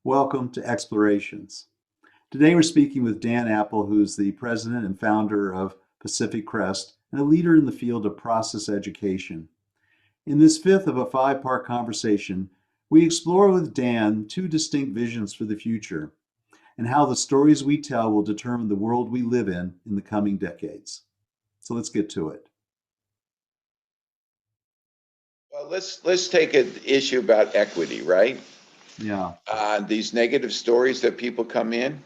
Welcome to Explorations. Today we're speaking with Dan Apple, who's the president and founder of Pacific Crest and a leader in the field of process education. In this fifth of a five-part conversation, we explore with Dan two distinct visions for the future and how the stories we tell will determine the world we live in the coming decades. So let's get to it. Well, let's take an issue about equity, right? Yeah. These negative stories that people come in,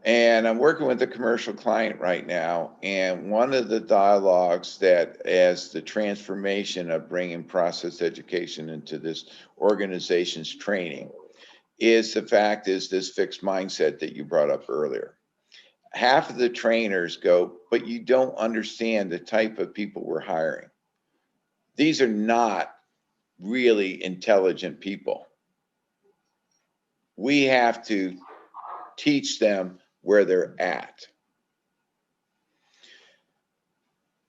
and I'm working with a commercial client right now, and one of the dialogues that as the transformation of bringing process education into this organization's training is the fact is this fixed mindset that you brought up earlier. Half of the trainers go, but you don't understand the type of people we're hiring. These are not really intelligent people. We have to teach them where they're at.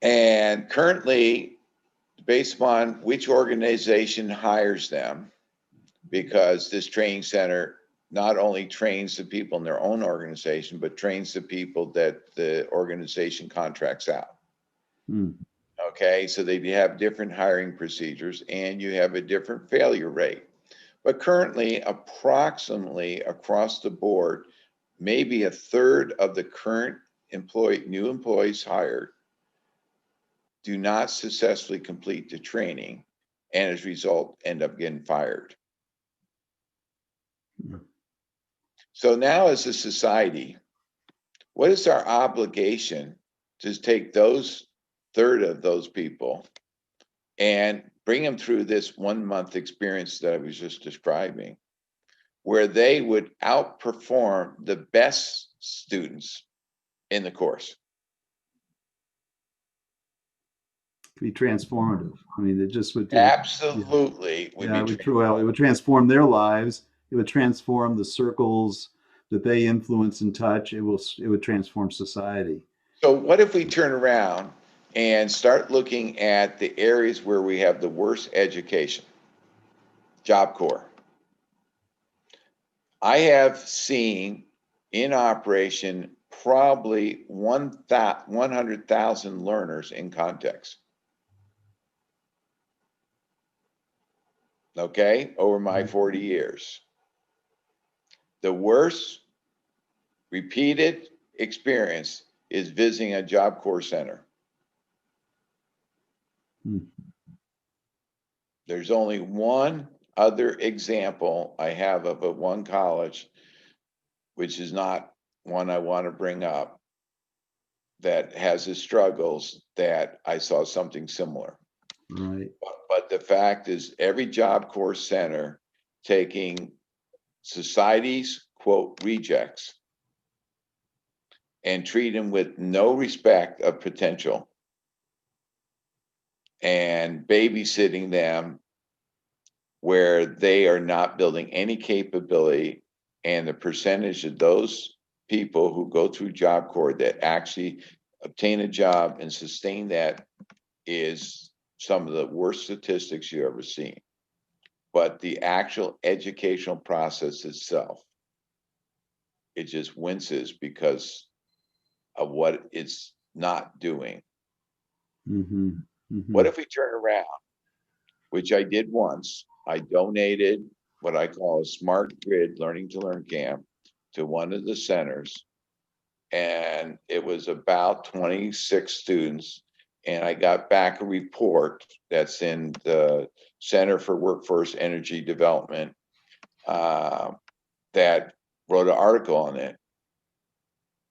And currently, based upon which organization hires them, because this training center not only trains the people in their own organization, but trains the people that the organization contracts out. Okay, so they have different hiring procedures and you have a different failure rate. But currently, approximately across the board, maybe a third of the current new employees hired do not successfully complete the training and as a result end up getting fired. So now as a society, what is our obligation to take those third of those people and bring them through this 1 month experience that I was just describing, where they would outperform the best students in the course? Be transformative. I mean, it just would Absolutely. it would transform their lives. It would transform the circles that they influence and touch. It would transform society. So what if we turn around and start looking at the areas where we have the worst education? Job Corps. I have seen in operation probably 100,000 learners in context. Okay, over my 40 years. The worst repeated experience is visiting a Job Corps center. There's only one other example I have of one college, which is not one I want to bring up, that has its struggles that I saw something similar. Right. But the fact is every Job Corps center taking society's quote rejects and treat them with no respect of potential and babysitting them where they are not building any capability, and the percentage of those people who go through Job Corps that actually obtain a job and sustain that is some of the worst statistics you've ever seen. But the actual educational process itself, it just winces because of what it's not doing. What if we turn around, which I did once? I donated what I call a smart grid learning to learn camp to one of the centers. And it was about 26 students. And I got back a report that's in the Center for Workforce Energy Development that wrote an article on it.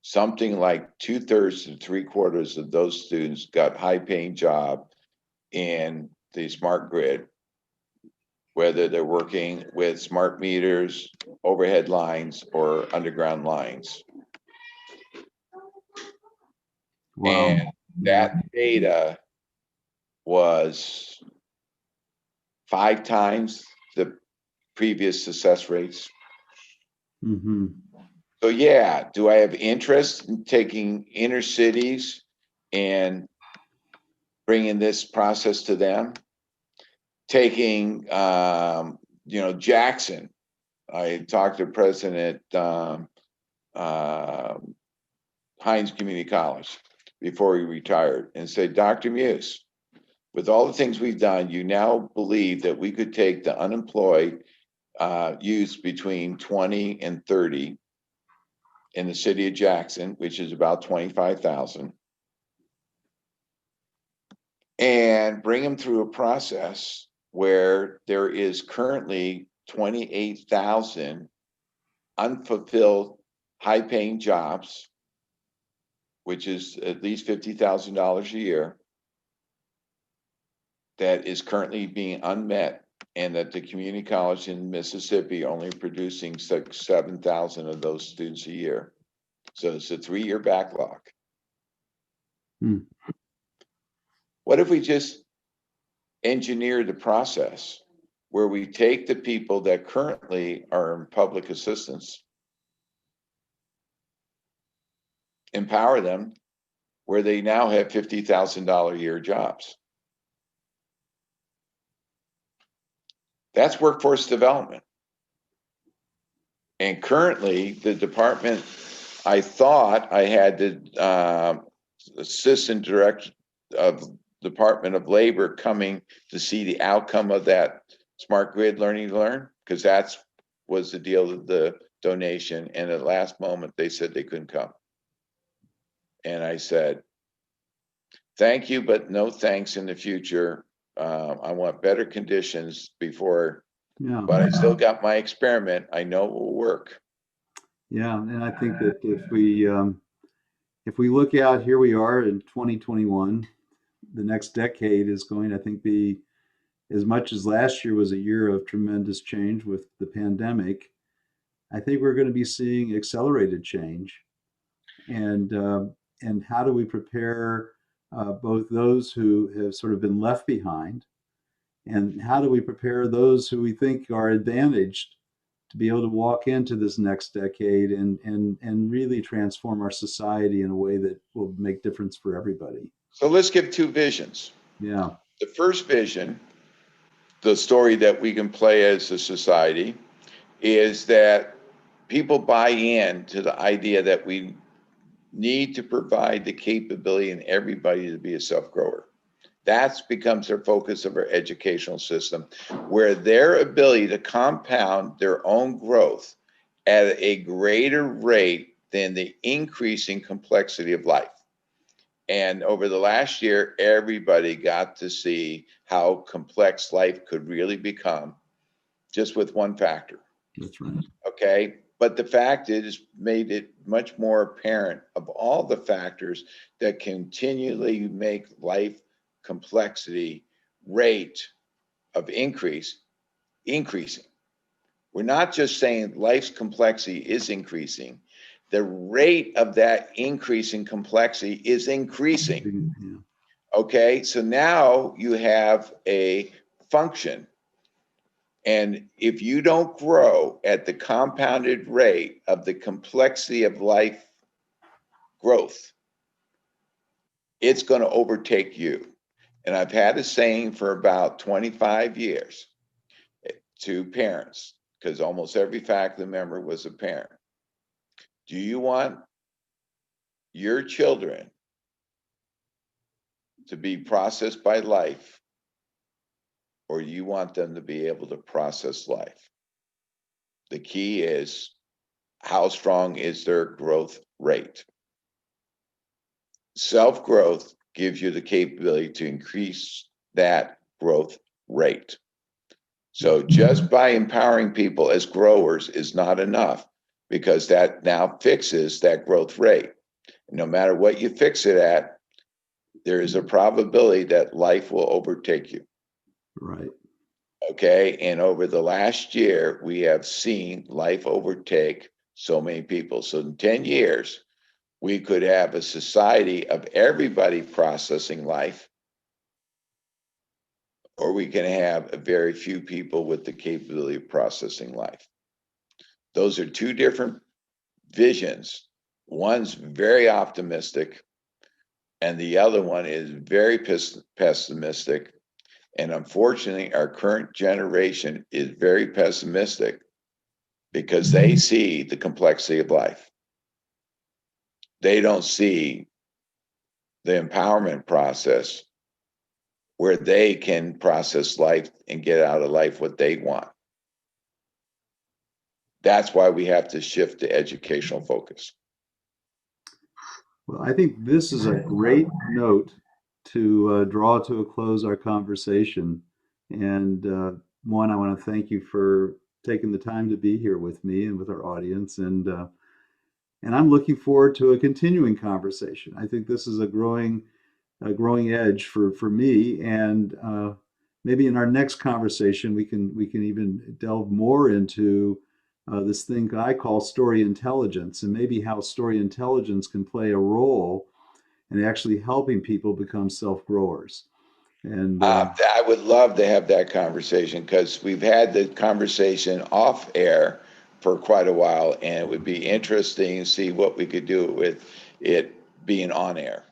Something like 2/3 to 3/4 of those students got high-paying job in the smart grid, whether they're working with smart meters, overhead lines, or underground lines. Wow. And that data was 5 times the previous success rates. So yeah, do I have interest in taking inner cities and bringing this process to them? Taking, Jackson. I talked to President uh, Hines Community College before he retired and said, Dr. Muse, with all the things we've done, you now believe that we could take the unemployed youth between 20 and 30 in the city of Jackson, which is about 25,000, and bring them through a process where there is currently 28,000 unfulfilled high-paying jobs, which is at least $50,000 a year, that is currently being unmet, and that the community college in Mississippi only producing 7,000 of those students a year. So it's a 3-year backlog. Hmm. What if we just engineer the process where we take the people that currently are in public assistance, empower them where they now have $50,000 a year jobs? That's workforce development. And currently, the department, I thought I had the assistant director of Department of Labor coming to see the outcome of that smart grid learning to learn, because that's was the deal of the donation. And at the last moment, they said they couldn't come. And I said, thank you, but no thanks in the future. I want better conditions before, Yeah. but I still got my experiment. I know it will work. Yeah. And I think that if we look out, here we are in 2021, the next decade is going to, I think, be, as much as last year was a year of tremendous change with the pandemic, I think we're going to be seeing accelerated change. And and how do we prepare both those who have sort of been left behind, and how do we prepare those who we think are advantaged to be able to walk into this next decade and really transform our society in a way that will make difference for everybody. So let's give two visions. Yeah. The first vision, the story that we can play as a society, is that people buy in to the idea that we need to provide the capability in everybody to be a self-grower. That becomes their focus of our educational system, where their ability to compound their own growth at a greater rate than the increasing complexity of life. And over the last year, everybody got to see how complex life could really become just with one factor. That's right. Okay. But the fact is, made it much more apparent of all the factors that continually make life complexity rate of increasing. We're not just saying life's complexity is increasing. The rate of that increasing complexity is increasing. Yeah. Okay, so now you have a function. And if you don't grow at the compounded rate of the complexity of life growth, it's going to overtake you. And I've had a saying for about 25 years to parents, because almost every faculty member was a parent. Do you want your children to be processed by life, or do you want them to be able to process life? The key is, how strong is their growth rate? Self-growth gives you the capability to increase that growth rate. So just by empowering people as growers is not enough, because that now fixes that growth rate. No matter what you fix it at, there is a probability that life will overtake you. Right. Okay. And over the last year, we have seen life overtake so many people. So in 10 years, we could have a society of everybody processing life, or we can have a very few people with the capability of processing life. Those are two different visions. One's very optimistic, and the other one is very pessimistic. And unfortunately, our current generation is very pessimistic because they see the complexity of life. They don't see the empowerment process where they can process life and get out of life what they want. That's why we have to shift the educational focus. Well, I think this is a great note to draw to a close our conversation. And one, I want to thank you for taking the time to be here with me and with our audience. And I'm looking forward to a continuing conversation. I think this is a growing edge for me. And maybe in our next conversation, we can even delve more into this thing I call story intelligence, and maybe how story intelligence can play a role in actually helping people become self growers. And I would love to have that conversation because we've had the conversation off air for quite a while, and it would be interesting to see what we could do with it being on air.